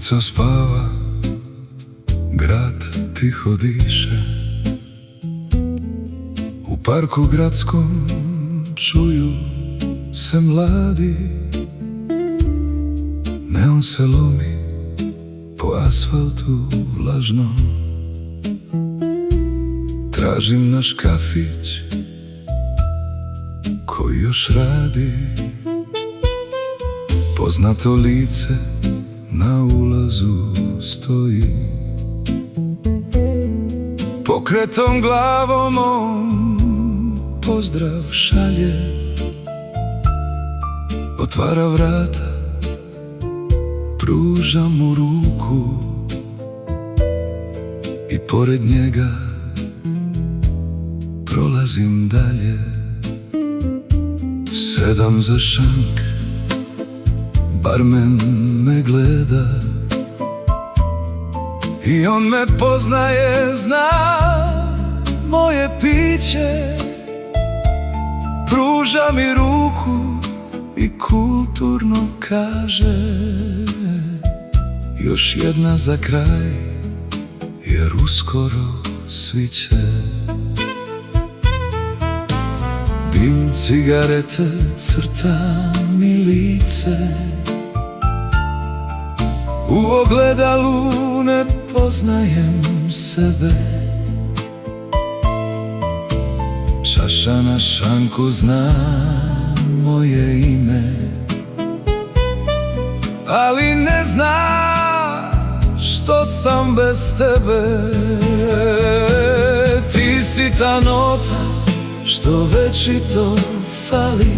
Ulica spava, grad tiho diše, u parku gradskom čuju se mladi. Neon se lomi po asfaltu vlažnom, tražim naš kafić koji još radi. Poznato lice na ulazu stoji, pokretom glavom on pozdrav šalje. Otvara vrata, pruža mu ruku i pored njega prolazim dalje. Sedam za šank, barmen me gleda i on me poznaje, zna moje piće. Pruža mi ruku i kulturno kaže: još jedna za kraj, jer uskoro sviće. Dim cigarete crta mi lice, u ogledalu ne poznajem sebe. Čaša na šanku zna moje ime, ali ne zna što sam bez tebe. Ti si ta nota što večito fali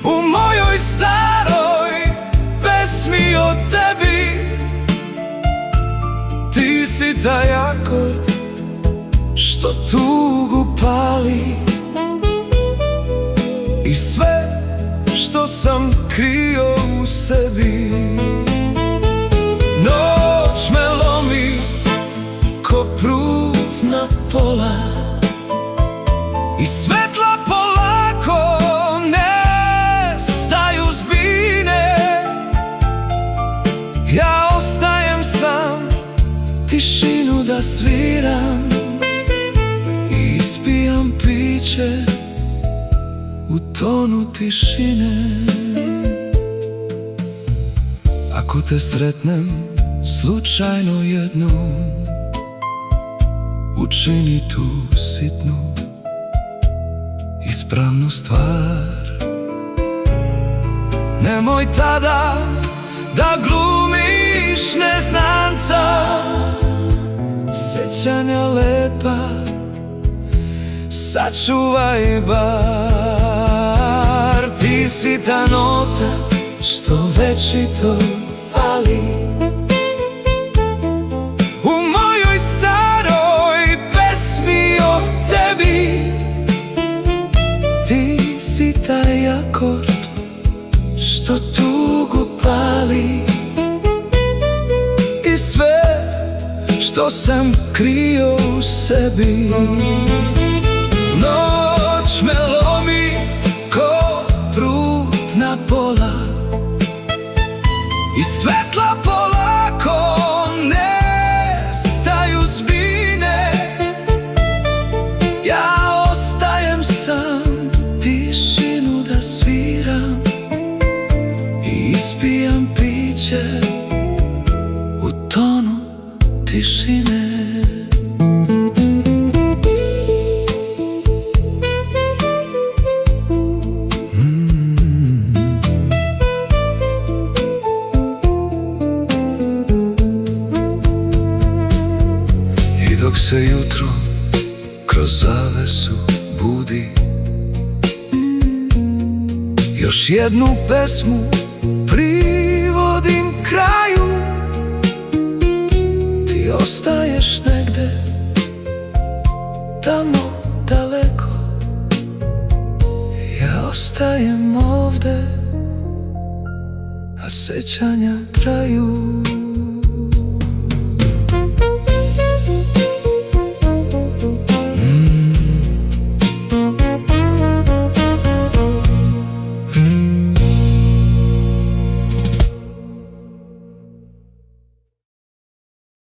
u mojoj staroj pesmi o tebi. Ti si taj akord što tugu pali i sve što sam krio u sebi. Noć me lomi ko prut na pola i svetla polako nestaju s bine. Ja ostajem sam, tišinu da sviram i ispijam piće u tonu tišine. Ako te sretnem slučajno jednom, učini tu sitnu ispravnu stvar. Nemoj tada da glumiš neznanca, sećanja lepa sačuvaj bar. Ti si ta nota što večito fali u mojoj staroj pesmi o tebi. Ti si taj akord što tugu pali i sve što sam krio u sebi. Noć me lomi ko prut na pola i svetla polako nestaju s bine. Ja ostajem sam, tišinu da sviram i ispijam piće u tonu tišine. Dok se jutro kroz zavesu budi, još jednu pesmu privodim kraju. Ti ostaješ negde tamo daleko, ja ostajem ovde, a sećanja traju.